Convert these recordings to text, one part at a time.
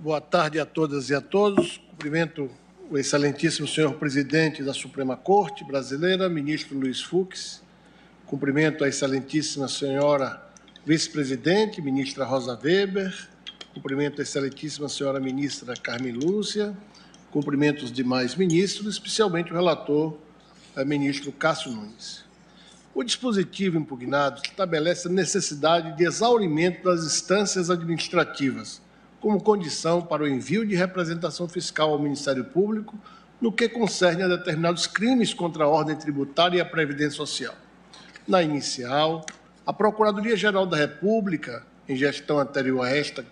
Boa tarde a todas e a todos. Cumprimento o excelentíssimo senhor presidente da Suprema Corte Brasileira, ministro Luiz Fux. Cumprimento a excelentíssima senhora vice-presidente, ministra Rosa Weber. Cumprimento a excelentíssima senhora ministra Carmen Lúcia. Cumprimento os demais ministros, especialmente o relator, ministro Cássio Nunes. O dispositivo impugnado estabelece a necessidade de exaurimento das instâncias administrativas, como condição para o envio de representação fiscal ao Ministério Público no que concerne a determinados crimes contra a ordem tributária e a Previdência Social. Na inicial, a Procuradoria-Geral da República, em gestão anterior a esta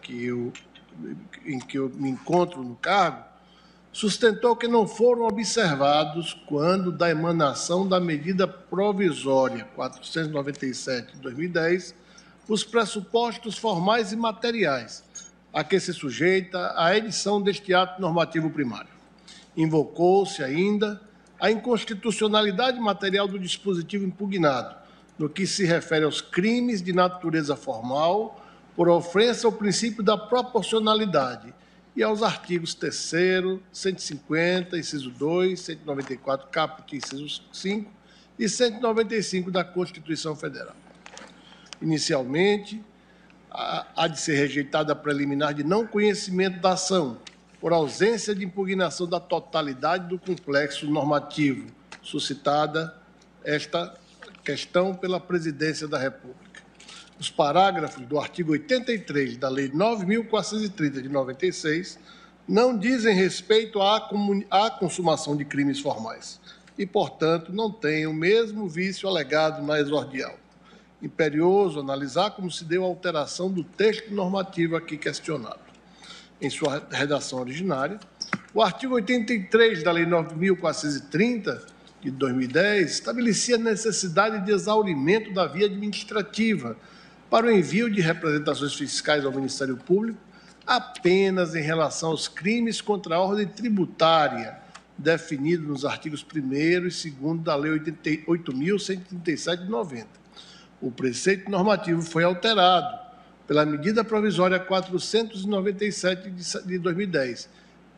em que eu me encontro no cargo, sustentou que não foram observados, quando da emanação da medida provisória 497 de 2010, os pressupostos formais e materiais a que se sujeita a edição deste ato normativo primário. Invocou-se ainda a inconstitucionalidade material do dispositivo impugnado, no que se refere aos crimes de natureza formal, por ofensa ao princípio da proporcionalidade, e aos artigos 3º, 150, inciso 2, 194, caput, inciso 5 e 195 da Constituição Federal. Inicialmente, há de ser rejeitada a preliminar de não conhecimento da ação, por ausência de impugnação da totalidade do complexo normativo, suscitada esta questão pela Presidência da República. Os parágrafos do artigo 83 da Lei 9.430 de 96 não dizem respeito à consumação de crimes formais e, portanto, não têm o mesmo vício alegado na exordial. Imperioso analisar como se deu a alteração do texto normativo aqui questionado. Em sua redação originária, o artigo 83 da Lei 9.430 de 2010 estabelecia a necessidade de exaurimento da via administrativa para o envio de representações fiscais ao Ministério Público apenas em relação aos crimes contra a ordem tributária, definidos nos artigos 1º e 2º da Lei 8.137 de 90. O preceito normativo foi alterado pela medida provisória 497 de 2010,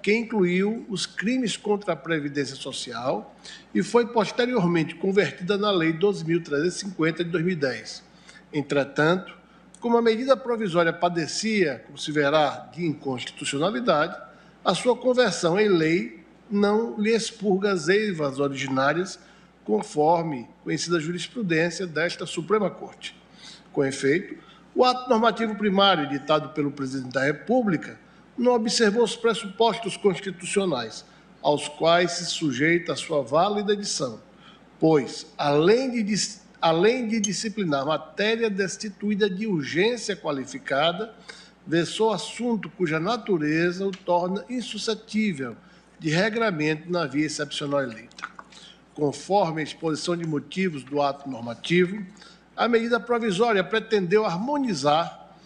que incluiu os crimes contra a Previdência Social e foi posteriormente convertida na Lei 12.350 de 2010. Entretanto, como a medida provisória padecia, como se verá, de inconstitucionalidade, a sua conversão em lei não lhe expurga as eivas originárias, conforme conhecida jurisprudência desta Suprema Corte. Com efeito, o ato normativo primário editado pelo Presidente da República não observou os pressupostos constitucionais, aos quais se sujeita a sua válida edição, pois, além de disciplinar matéria destituída de urgência qualificada, versou assunto cuja natureza o torna insuscetível de regramento na via excepcional eleita. Conforme a exposição de motivos do ato normativo, a medida provisória pretendeu harmonizar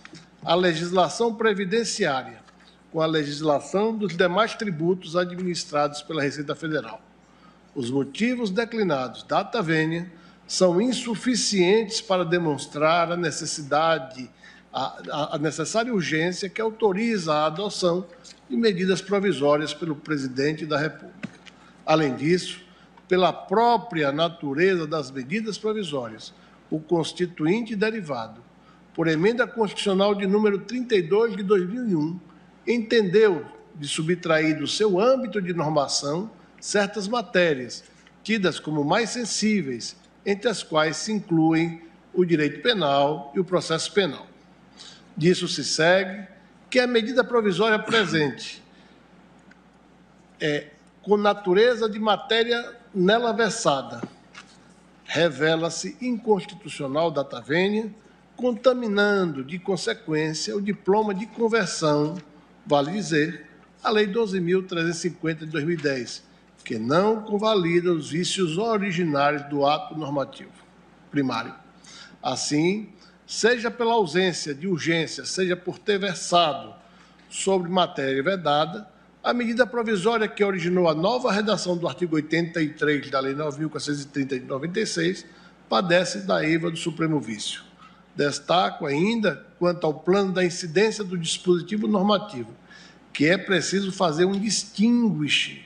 a legislação previdenciária com a legislação dos demais tributos administrados pela Receita Federal. Os motivos declinados data vênia são insuficientes para demonstrar a necessária urgência que autoriza a adoção de medidas provisórias pelo Presidente da República. Além disso, pela própria natureza das medidas provisórias, o constituinte derivado, por emenda constitucional de número 32 de 2001, entendeu de subtrair do seu âmbito de normação certas matérias, tidas como mais sensíveis, entre as quais se incluem o direito penal e o processo penal. Disso se segue que a medida provisória presente com natureza de matéria nela versada, revela-se inconstitucional data vênia, contaminando, de consequência, o diploma de conversão, vale dizer, a Lei 12.350 de 2010, que não convalida os vícios originários do ato normativo primário. Assim, seja pela ausência de urgência, seja por ter versado sobre matéria vedada, a medida provisória que originou a nova redação do artigo 83 da Lei 9.430 de 96 padece da eiva do supremo vício. Destaco ainda, quanto ao plano da incidência do dispositivo normativo, que é preciso fazer um distinguish,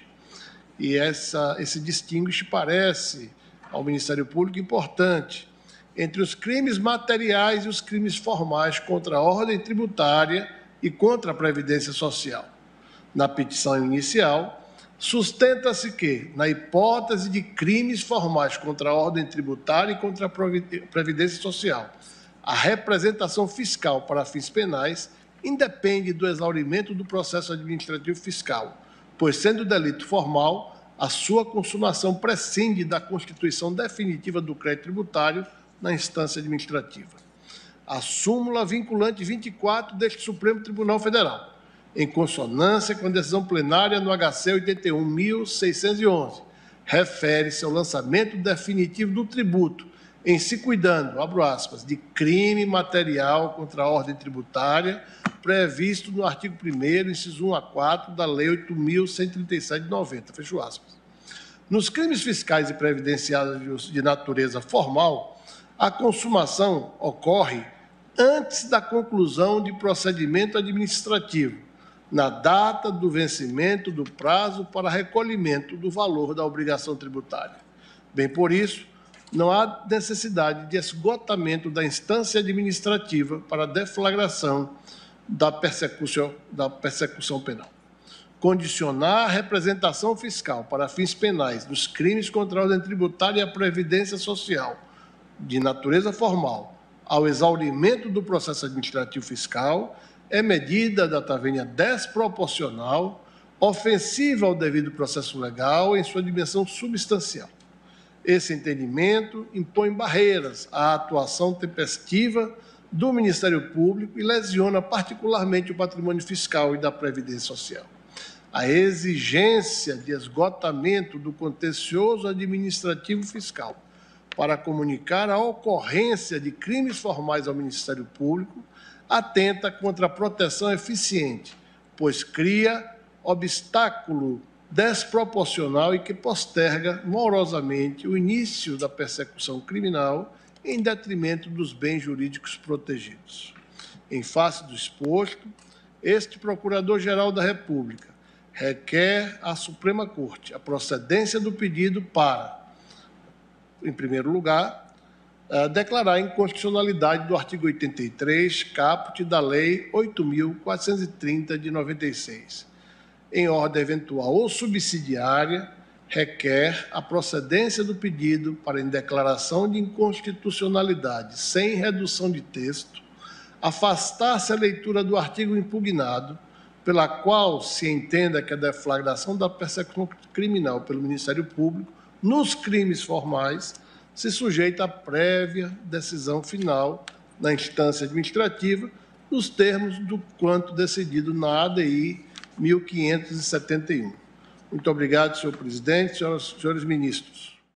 e esse distinguish parece ao Ministério Público importante, entre os crimes materiais e os crimes formais contra a ordem tributária e contra a Previdência Social. Na petição inicial, sustenta-se que, na hipótese de crimes formais contra a ordem tributária e contra a Previdência Social, a representação fiscal para fins penais independe do exaurimento do processo administrativo fiscal, pois, sendo delito formal, a sua consumação prescinde da constituição definitiva do crédito tributário na instância administrativa. A súmula vinculante 24 deste Supremo Tribunal Federal, em consonância com a decisão plenária no HC 81.611, refere-se ao lançamento definitivo do tributo, em se cuidando, abro aspas, de crime material contra a ordem tributária, previsto no artigo 1º, inciso 1 a 4, da Lei 8.137 de 90, fecho aspas. Nos crimes fiscais e previdenciários de natureza formal, a consumação ocorre antes da conclusão de procedimento administrativo, na data do vencimento do prazo para recolhimento do valor da obrigação tributária. Bem por isso, não há necessidade de esgotamento da instância administrativa para a deflagração da persecução penal. Condicionar a representação fiscal para fins penais dos crimes contra a ordem tributária e a Previdência Social de natureza formal ao exaurimento do processo administrativo fiscal é medida da vênia desproporcional, ofensiva ao devido processo legal em sua dimensão substancial. Esse entendimento impõe barreiras à atuação tempestiva do Ministério Público e lesiona particularmente o patrimônio fiscal e da Previdência Social. A exigência de esgotamento do contencioso administrativo fiscal para comunicar a ocorrência de crimes formais ao Ministério Público atenta contra a proteção eficiente, pois cria obstáculo desproporcional e que posterga morosamente o início da persecução criminal em detrimento dos bens jurídicos protegidos. Em face do exposto, este Procurador-Geral da República requer à Suprema Corte a procedência do pedido para, em primeiro lugar, declarar a inconstitucionalidade do artigo 83, caput da Lei 8.430 de 96. Em ordem eventual ou subsidiária, requer a procedência do pedido para em declaração de inconstitucionalidade sem redução de texto, afastar-se a leitura do artigo impugnado, pela qual se entenda que a deflagração da persecução criminal pelo Ministério Público nos crimes formais se sujeita à prévia decisão final na instância administrativa, nos termos do quanto decidido na ADI 1571. Muito obrigado, senhor presidente, senhores ministros.